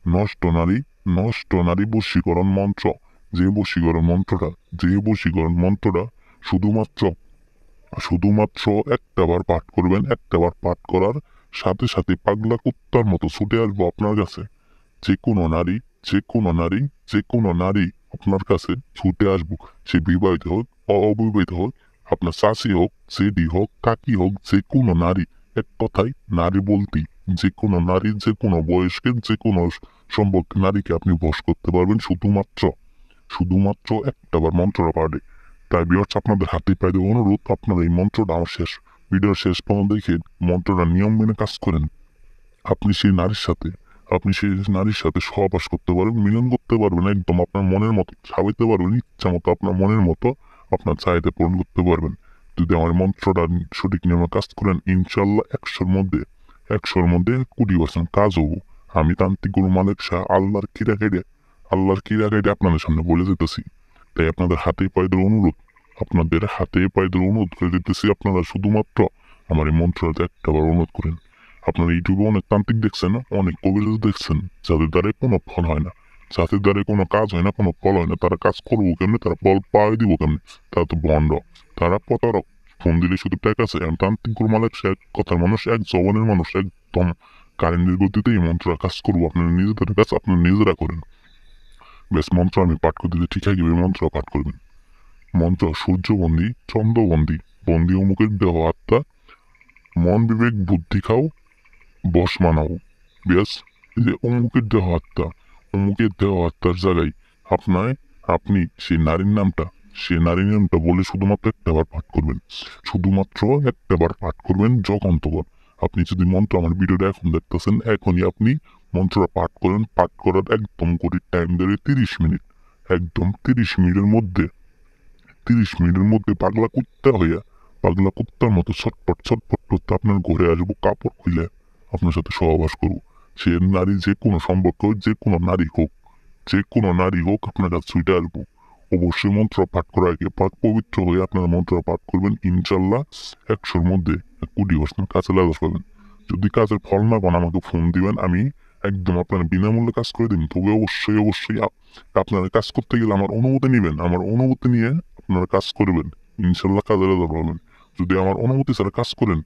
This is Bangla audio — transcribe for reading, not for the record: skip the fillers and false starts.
নষ্ট নারী, নষ্ট নারী বশীকরণ মন্ত্র। যে বশীকরণ মন্ত্রটা শুধুমাত্র শুধুমাত্র একটাবার পাঠ করবেন। একটাবার পাঠ করার সাথে সাথে পাগলা কুত্তার মতো ছুটে আসবো আপনার কাছে। যে কোনো নারী, যে কোনো নারী, যে কোনো নারী আপনার কাছে ছুটে আসবো। সে বিবাহিত হোক, অবিবাহিত হোক, আপনার চাষি হোক, জেডি হোক, কাকি হোক, যে কোনো নারী। এক কথায় নারী বলতেই যে কোনো নারী, যে কোনো বয়সকে, যে কোনো সম্পর্কে নারীকে আপনি বশ করতে পারবেন শুধুমাত্র শুধুমাত্র একটাবার মন্ত্রটা পাঠে। তাই ভিউয়ার্স, আপনাদের হাতে পায়ে দেওয়া অনুরোধ, আপনারা এই মন্ত্রটা আমার ভিডিওর শেষ পর্যন্ত দেখে মন্ত্রটা নিয়ম মেনে কাজ করেন। আপনি সেই নারীর সাথে আপনি সেই নারীর সাথে সহবাস করতে পারবেন, মিলন করতে পারবেন, একদম আপনার মনের মতো সাজাইতে পারবেন, ইচ্ছা মতো আপনার মনের মতো আপনার চাহিদা পূরণ করতে পারবেন। যদি আমার মন্ত্রটা সঠিক নিয়মে কাজ করেন, ইনশাল্লাহ 100-র মধ্যে 20% কাজ হবো। আমি তান্ত্রিক গুরু মালিক শাহ আল্লাহর কিরা কেটে আপনাদের সামনে বলে যেতেছি। তাই আপনাদের হাতে পায়ে অনুরোধ করে দিতেছি, আপনারা শুধুমাত্র আমার এই মন্ত্রটা একটাবার অনুরোধ করেন। আপনারা ইউটিউবে অনেক তান্ত্রিক দেখছেন, অনেক কবিরাজ দেখছেন, যাদের দ্বারা কোনো ফল হয় না, যাদের দ্বারা কোনো কাজ হয় না, কোনো ফল হয় না। তারা কাজ করবো কেমনে, তারা ফল পাওয়াই দিব কেমনে? তারা তো ভণ্ড, তারা প্রতারক। ফোন দিলে শুধু টাকা আছে। তান্ত্রিক গুরু মালিক সে এক কথার মানুষ, এক জবানের মানুষ, একদম কারেন্টের গতিতে এই মন্ত্রটা কাজ করবো। আপনারা নিজেদের কাজ আপনারা নিজেরা করেন। বেশ, মন্ত্র আমি পাঠ করে দিলে ঠিক হয়ে যাবে। মন্ত্র পাঠ করবেন। মন্ত্র: সূর্যবন্দী, চন্দ্রবন্দী, বন্দী অমুকের দেহ আত্মা, মন বিবেক বুদ্ধি খাও, বশ মানাও। ব্যাস, এই যে অমুকের দেহ আত্মার জায়গায় আপনি সেই নারীর নামটা বলে শুধুমাত্র একটাবার পাঠ করবেন। শুধুমাত্র একটাবার পাঠ করবেন যখন। আপনি যদি মন্ত্র আমার ভিডিওটা এখন দেখতেছেন, এখনই আপনি মন্ত্রটা পাঠ করেন। পাঠ করার একদম করে টাইম দেবে 30 মিনিট। একদম 30 মিনিটের মধ্যে পাগলা কুত্তার মতো ছটপট ছটপট করতে আপনার ঘরে আসবো, কাপড় খুলে আপনার সাথে সহবাস করবো। সে নারী যে কোনো সম্পর্ক হোক, যে কোনো নারী হোক আপনার কাছে ছুটে আসবো। অবশ্যই মন্ত্র পাঠ করার আগে পবিত্র হয়ে আপনারা মন্ত্র পাঠ করবেন। ইনশাল্লাহ 100-র মধ্যে 20% কাজে লাগাতে পারবেন। যদি কাজের ফল না পান, আমাকে ফোন দিবেন, আমি একদম আপনার বিনামূল্যে কাজ করে দিন। তবে অবশ্যই আপনারা কাজ করতে গেলে আমার অনুমতি নিবেন। আমার অনুমতি নিয়ে আপনারা কাজ করবেন। ইনশাল্লাহ কাজে লাগাতে পারবেন। যদি আমার অনুমতি ছাড়া কাজ করেন,